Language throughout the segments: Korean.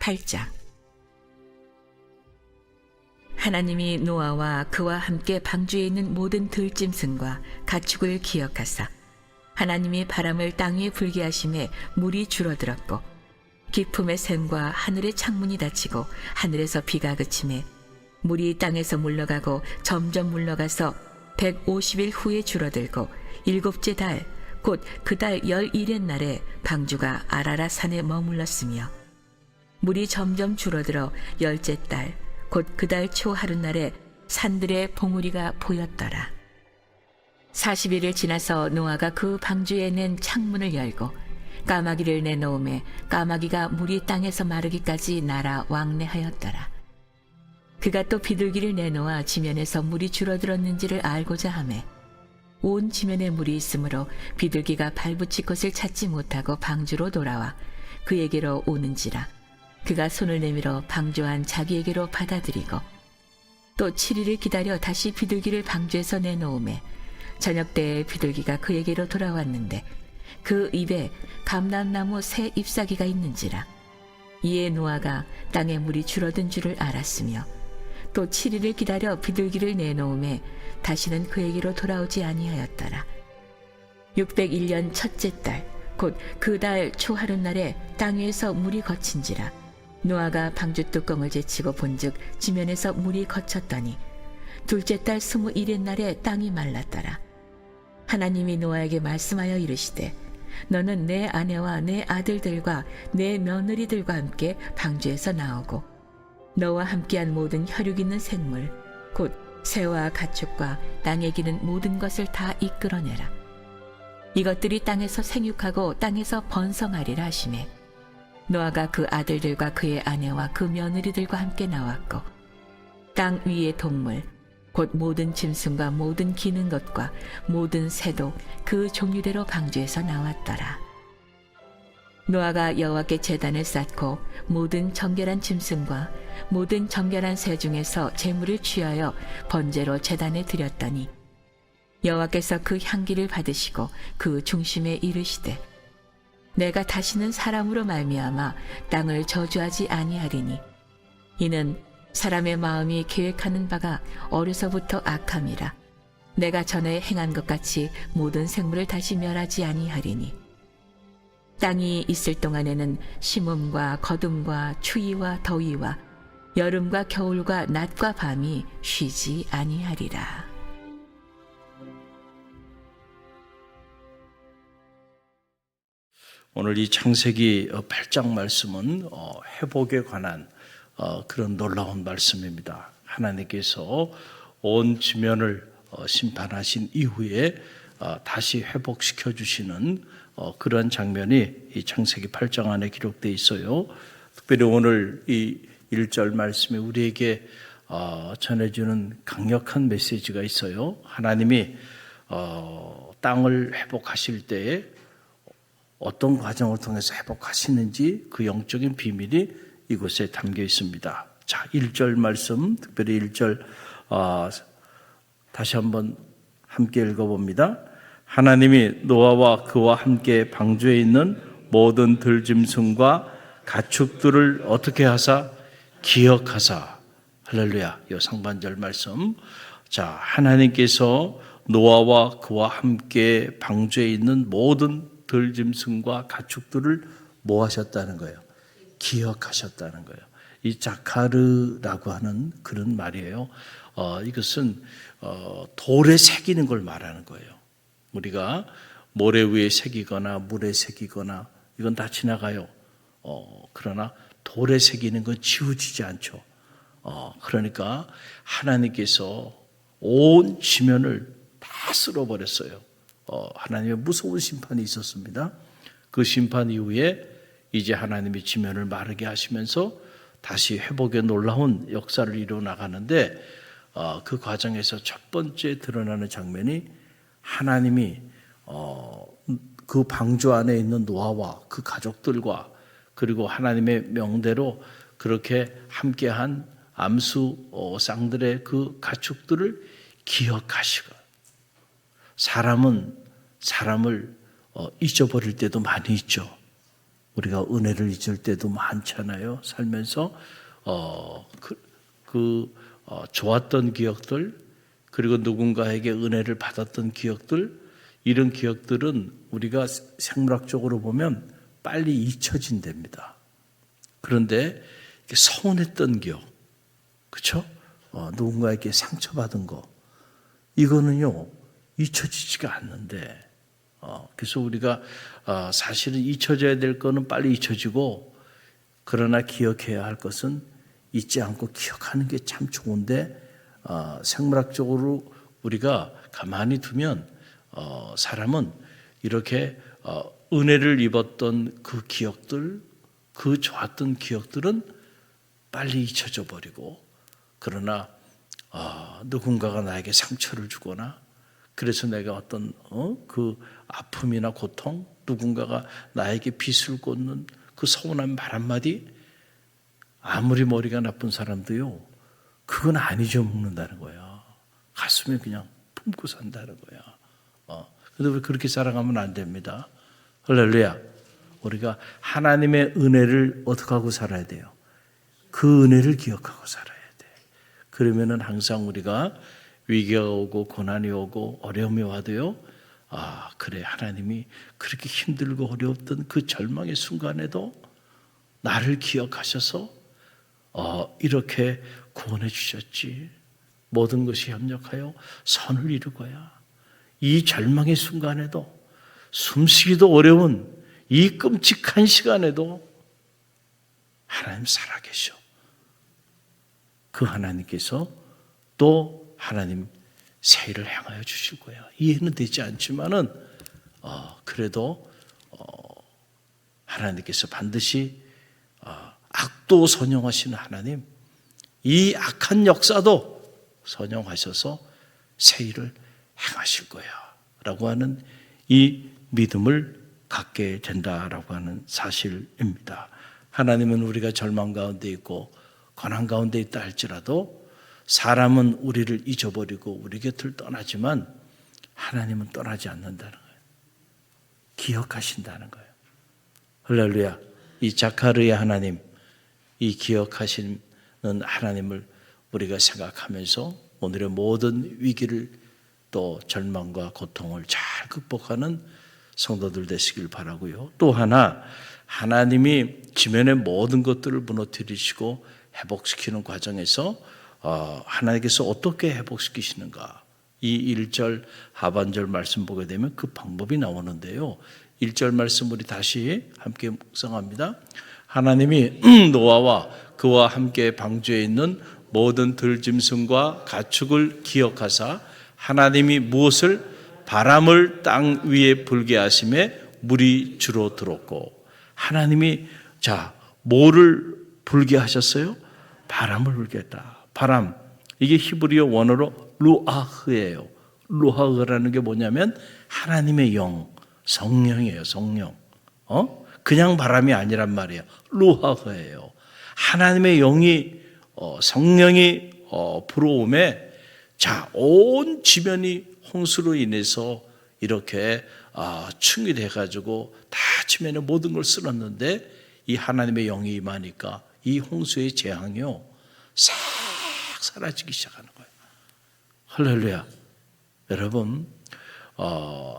8장. 하나님이 노아와 그와 함께 방주에 있는 모든 들짐승과 가축을 기억하사 하나님이 바람을 땅 위에 불게 하심에 물이 줄어들었고 깊음의 샘과 하늘의 창문이 닫히고 하늘에서 비가 그치매 물이 땅에서 물러가고 점점 물러가서 150일 후에 줄어들고 일곱째 달 곧 그 달 11의 날에 방주가 아라라 산에 머물렀으며 물이 점점 줄어들어 열째 달 곧 그 달 초 하룻날에 산들의 봉우리가 보였더라. 40일을 지나서 노아가 그 방주에 낸 창문을 열고 까마귀를 내놓음에 까마귀가 물이 땅에서 마르기까지 날아 왕래하였더라. 그가 또 비둘기를 내놓아 지면에서 물이 줄어들었는지를 알고자 하매 온 지면에 물이 있으므로 비둘기가 발붙일 곳을 찾지 못하고 방주로 돌아와 그에게로 오는지라. 그가 손을 내밀어 방주 안 자기에게로 받아들이고 또 7일을 기다려 다시 비둘기를 방주에서 내놓음에 저녁 때에 비둘기가 그에게로 돌아왔는데 그 입에 감람나무 새 잎사귀가 있는지라. 이에 노아가 땅에 물이 줄어든 줄을 알았으며 또 7일을 기다려 비둘기를 내놓음에 다시는 그에게로 돌아오지 아니하였더라. 601년 첫째 달 곧 그 달 초 하룻날에 땅 위에서 물이 거친지라. 노아가 방주 뚜껑을 제치고 본즉 지면에서 물이 거쳤더니 둘째 달 21의 날에 땅이 말랐더라. 하나님이 노아에게 말씀하여 이르시되 너는 내 아내와 내 아들들과 내 며느리들과 함께 방주에서 나오고 너와 함께한 모든 혈육 있는 생물 곧 새와 가축과 땅에 기는 모든 것을 다 이끌어내라. 이것들이 땅에서 생육하고 땅에서 번성하리라 하시매 노아가 그 아들들과 그의 아내와 그 며느리들과 함께 나왔고 땅 위의 동물 곧 모든 짐승과 모든 기는 것과 모든 새도 그 종류대로 방주에서 나왔더라. 노아가 여호와께 제단을 쌓고 모든 정결한 짐승과 모든 정결한 새 중에서 제물을 취하여 번제로 제단에 드렸더니 여호와께서 그 향기를 받으시고 그 중심에 이르시되 내가 다시는 사람으로 말미암아 땅을 저주하지 아니하리니 이는 사람의 마음이 계획하는 바가 어려서부터 악함이라. 내가 전에 행한 것 같이 모든 생물을 다시 멸하지 아니하리니 땅이 있을 동안에는 심음과 거둠과 추위와 더위와 여름과 겨울과 낮과 밤이 쉬지 아니하리라. 오늘 이 창세기 8장 말씀은 회복에 관한 그런 놀라운 말씀입니다. 하나님께서 온 지면을 심판하신 이후에 다시 회복시켜 주시는 그런 장면이 이 창세기 8장 안에 기록되어 있어요. 특별히 오늘 이 1절 말씀에 우리에게 전해주는 강력한 메시지가 있어요. 하나님이 땅을 회복하실 때에 어떤 과정을 통해서 회복하시는지 그 영적인 비밀이 이곳에 담겨 있습니다. 자, 1절 말씀, 특별히 1절 다시 한번 함께 읽어봅니다. 하나님이 노아와 그와 함께 방주에 있는 모든 들짐승과 가축들을 어떻게 하사? 기억하사. 할렐루야. 이 상반절 말씀. 자, 하나님께서 노아와 그와 함께 방주에 있는 모든 들짐승과 가축들을 뭐 하셨다는 거예요? 기억하셨다는 거예요. 이 자카르라고 하는 그런 말이에요. 이것은 돌에 새기는 걸 말하는 거예요. 우리가 모래 위에 새기거나 물에 새기거나 이건 다 지나가요. 그러나 돌에 새기는 건 지워지지 않죠. 그러니까 하나님께서 온 지면을 다 쓸어버렸어요. 하나님의 무서운 심판이 있었습니다. 그 심판 이후에 이제 하나님이 지면을 마르게 하시면서 다시 회복의 놀라운 역사를 이루어 나가는데 그 과정에서 첫 번째 드러나는 장면이 하나님이 그 방주 안에 있는 노아와 그 가족들과 그리고 하나님의 명대로 그렇게 함께한 암수 쌍들의 그 가축들을 기억하시고 사람은 사람을 잊어버릴 때도 많이 있죠. 우리가 은혜를 잊을 때도 많잖아요. 살면서 좋았던 기억들, 그리고 누군가에게 은혜를 받았던 기억들, 이런 기억들은 우리가 생물학적으로 보면 빨리 잊혀진답니다. 그런데 서운했던 기억, 그렇죠? 누군가에게 상처받은 거, 이거는요 잊혀지지가 않는데, 그래서 우리가 사실은 잊혀져야 될 거는 빨리 잊혀지고, 그러나 기억해야 할 것은 잊지 않고 기억하는 게 참 좋은데, 생물학적으로 우리가 가만히 두면 사람은 이렇게 은혜를 입었던 그 기억들, 그 좋았던 기억들은 빨리 잊혀져 버리고, 그러나 누군가가 나에게 상처를 주거나, 그래서 내가 어떤 그 아픔이나 고통, 누군가가 나에게 빚을 꽂는 그 서운한 말 한마디, 아무리 머리가 나쁜 사람도요 그건 안 잊어먹는다는 거야. 가슴에 그냥 품고 산다는 거야. 그런데 왜 그렇게 살아가면 안 됩니다. 할렐루야. 우리가 하나님의 은혜를 어떻게 하고 살아야 돼요? 그 은혜를 기억하고 살아야 돼. 그러면은 항상 우리가 위기가 오고 고난이 오고 어려움이 와도요, 그래, 하나님이 그렇게 힘들고 어려웠던 그 절망의 순간에도 나를 기억하셔서 이렇게 구원해 주셨지. 모든 것이 협력하여 선을 이루고야. 이 절망의 순간에도, 숨쉬기도 어려운 이 끔찍한 시간에도 하나님 살아계셔. 그 하나님께서 또 하나님 새 일을 행하여 주실 거야. 이해는 되지 않지만은 그래도 하나님께서 반드시 악도 선용하시는 하나님, 이 악한 역사도 선용하셔서 새 일을 행하실 거야 라고 하는 이 믿음을 갖게 된다라고 하는 사실입니다. 하나님은 우리가 절망 가운데 있고 고난 가운데 있다 할지라도, 사람은 우리를 잊어버리고 우리 곁을 떠나지만 하나님은 떠나지 않는다는 거예요. 기억하신다는 거예요. 할렐루야. 이 자카르의 하나님, 이 기억하시는 하나님을 우리가 생각하면서 오늘의 모든 위기를, 또 절망과 고통을 잘 극복하는 성도들 되시길 바라고요. 또 하나, 하나님이 지면의 모든 것들을 무너뜨리시고 회복시키는 과정에서 하나님께서 어떻게 회복시키시는가, 이 1절 하반절 말씀 보게 되면 그 방법이 나오는데요. 1절 말씀 우리 다시 함께 묵상합니다. 하나님이 노아와 그와 함께 방주에 있는 모든 들짐승과 가축을 기억하사, 하나님이 무엇을? 바람을 땅 위에 불게 하심에 물이 주로 들었고. 하나님이 뭐를 불게 하셨어요? 바람을 불게 했다. 바람, 이게 히브리어 원어로 루아흐예요. 루아흐라는 게 뭐냐면 하나님의 영, 성령이에요. 성령. 그냥 바람이 아니란 말이에요. 루아흐예요. 하나님의 영이, 성령이 불어오매, 온 지면이 홍수로 인해서 이렇게 충이 돼가지고 다 지면에 모든 걸 쓸었는데, 이 하나님의 영이 임하니까 이 홍수의 재앙이요 싹 사라지기 시작하는 거예요. 할렐루야. 여러분,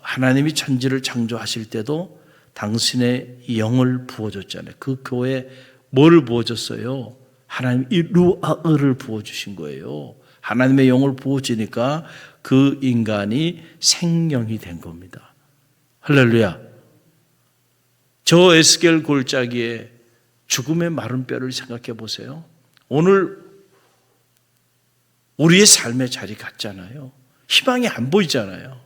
하나님이 천지를 창조하실 때도 당신의 영을 부어줬잖아요. 그 교회에 뭘 부어줬어요? 하나님 이 루아흐를 부어주신 거예요. 하나님의 영을 부어주니까 그 인간이 생명이 된 겁니다. 할렐루야. 저 에스겔 골짜기에 죽음의 마른 뼈를 생각해 보세요. 오늘 우리의 삶의 자리 같잖아요. 희망이 안 보이잖아요.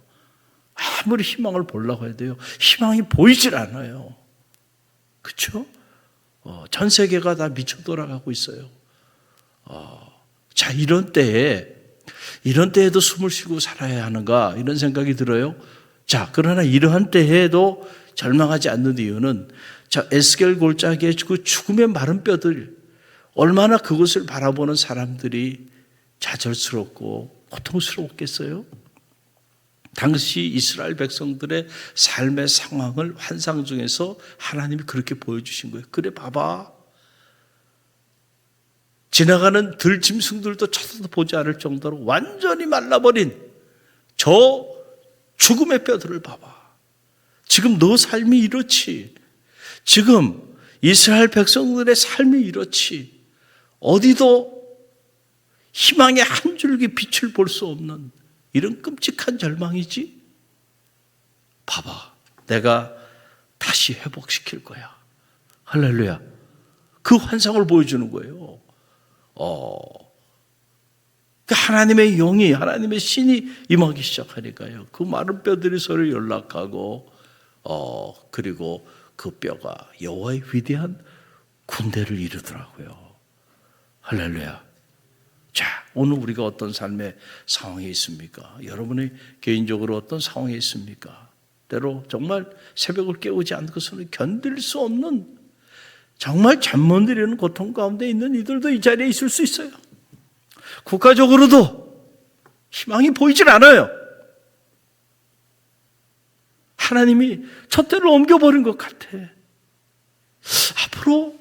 아무리 희망을 보려고 해도요, 희망이 보이질 않아요. 그렇죠? 전 세계가 다 미쳐 돌아가고 있어요. 이런 때에도 숨을 쉬고 살아야 하는가, 이런 생각이 들어요. 그러나 이러한 때에도 절망하지 않는 이유는, 에스겔 골짜기에 그 죽음의 마른 뼈들, 얼마나 그것을 바라보는 사람들이 좌절스럽고 고통스러웠겠어요? 당시 이스라엘 백성들의 삶의 상황을 환상 중에서 하나님이 그렇게 보여주신 거예요. 그래 봐봐. 지나가는 들짐승들도 쳐다보지 않을 정도로 완전히 말라버린 저 죽음의 뼈들을 봐봐. 지금 너 삶이 이렇지. 지금 이스라엘 백성들의 삶이 이렇지. 어디도 희망의 한 줄기 빛을 볼 수 없는 이런 끔찍한 절망이지. 봐봐, 내가 다시 회복시킬 거야. 할렐루야. 그 환상을 보여주는 거예요. 하나님의 영이, 하나님의 신이 임하기 시작하니까요. 그 마른 뼈들이 서로 연락하고, 그리고 그 뼈가 여호와의 위대한 군대를 이루더라고요. 할렐루야. 자, 오늘 우리가 어떤 삶의 상황에 있습니까? 여러분의 개인적으로 어떤 상황에 있습니까? 때로 정말 새벽을 깨우지 않고서는 견딜 수 없는 정말 잠 못 이루는 고통 가운데 있는 이들도 이 자리에 있을 수 있어요. 국가적으로도 희망이 보이질 않아요. 하나님이 촛대를 옮겨버린 것 같아. 앞으로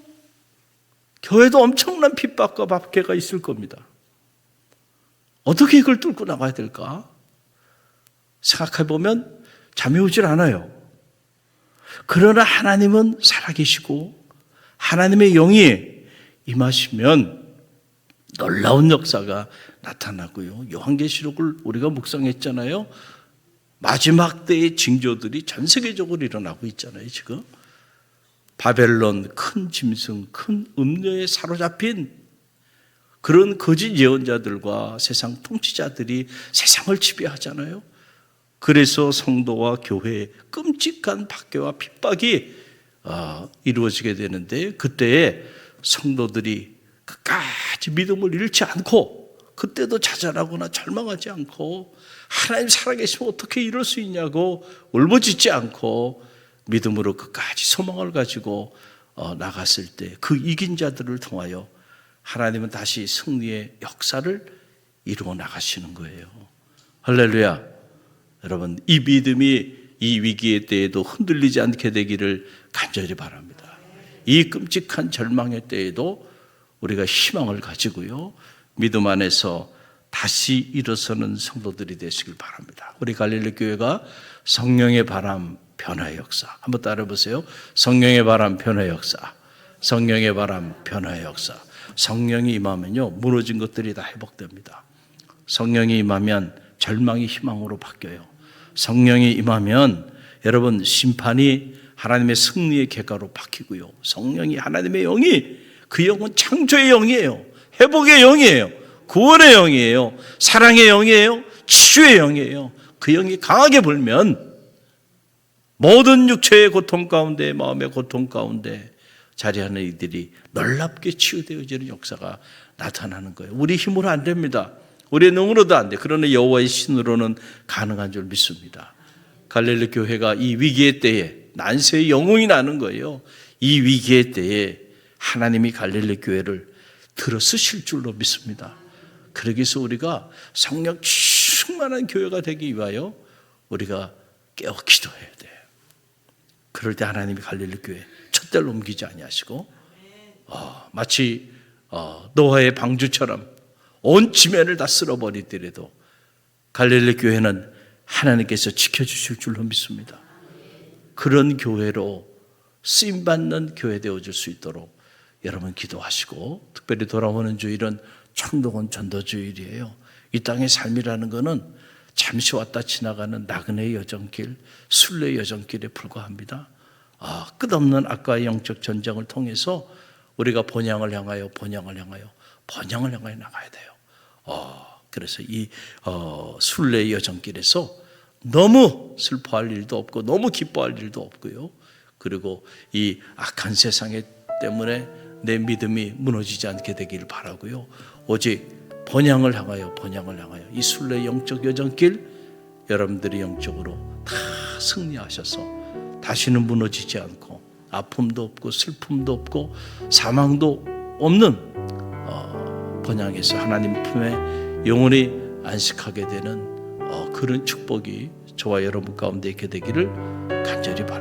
교회도 엄청난 핍박과 박해가 있을 겁니다. 어떻게 이걸 뚫고 나가야 될까? 생각해보면 잠이 오질 않아요. 그러나 하나님은 살아계시고 하나님의 영이 임하시면 놀라운 역사가 나타나고요. 요한계시록을 우리가 묵상했잖아요. 마지막 때의 징조들이 전 세계적으로 일어나고 있잖아요. 지금 바벨론 큰 짐승, 큰 음녀에 사로잡힌 그런 거짓 예언자들과 세상 통치자들이 세상을 지배하잖아요. 그래서 성도와 교회의 끔찍한 박해와 핍박이 이루어지게 되는데, 그때에 성도들이 끝까지 믿음을 잃지 않고 그때도 좌절하거나 절망하지 않고 하나님 살아계시면 어떻게 이럴 수 있냐고 울부짖지 않고 믿음으로 끝까지 소망을 가지고 나갔을 때 그 이긴 자들을 통하여 하나님은 다시 승리의 역사를 이루어 나가시는 거예요. 할렐루야. 여러분, 이 믿음이 이 위기의 때에도 흔들리지 않게 되기를 간절히 바랍니다. 이 끔찍한 절망의 때에도 우리가 희망을 가지고요, 믿음 안에서 다시 일어서는 성도들이 되시길 바랍니다. 우리 갈릴리 교회가 성령의 바람 변화의 역사, 한번 따라해보세요. 성령의 바람 변화의 역사, 성령의 바람 변화의 역사. 성령이 임하면요, 무너진 것들이 다 회복됩니다. 성령이 임하면 절망이 희망으로 바뀌어요. 성령이 임하면 여러분 심판이 하나님의 승리의 객가로 바뀌고요. 성령이, 하나님의 영이, 그 영은 창조의 영이에요. 회복의 영이에요. 구원의 영이에요. 사랑의 영이에요. 치유의 영이에요. 그 영이 강하게 불면 모든 육체의 고통 가운데, 마음의 고통 가운데 자리하는 이들이 놀랍게 치유되어지는 역사가 나타나는 거예요. 우리 힘으로 안 됩니다. 우리의 능으로도 안 돼. 그러나 여호와의 신으로는 가능한 줄 믿습니다. 갈릴리 교회가 이 위기의 때에, 난세의 영웅이 나는 거예요. 이 위기의 때에 하나님이 갈릴리 교회를 들어 쓰실 줄로 믿습니다. 그러기 위해서 우리가 성령 충만한 교회가 되기 위하여 우리가 깨어 기도해야 돼요. 그럴 때 하나님이 갈릴리 교회 촛대를 옮기지 아니하시고 마치 노아의 방주처럼 온 지면을 다 쓸어버리더라도 갈릴리 교회는 하나님께서 지켜주실 줄로 믿습니다. 그런 교회로 쓰임받는 교회 되어줄 수 있도록 여러분 기도하시고, 특별히 돌아오는 주일은 청동원 전도주일이에요. 이 땅의 삶이라는 것은 잠시 왔다 지나가는 나그네의 여정길, 순례의 여정길에 불과합니다. 끝없는 악과의 영적 전쟁을 통해서 우리가 번영을 향하여 나가야 돼요. 그래서 이 순례의 여정길에서 너무 슬퍼할 일도 없고 너무 기뻐할 일도 없고요. 그리고 이 악한 세상 때문에 내 믿음이 무너지지 않게 되기를 바라고요. 오직 번영을 향하여 이 순례의 영적 여정길, 여러분들이 영적으로 다 승리하셔서 다시는 무너지지 않고 아픔도 없고 슬픔도 없고 사망도 없는 번영에서 하나님 품에 영원히 안식하게 되는 그런 축복이 저와 여러분 가운데 있게 되기를 간절히 바랍니다.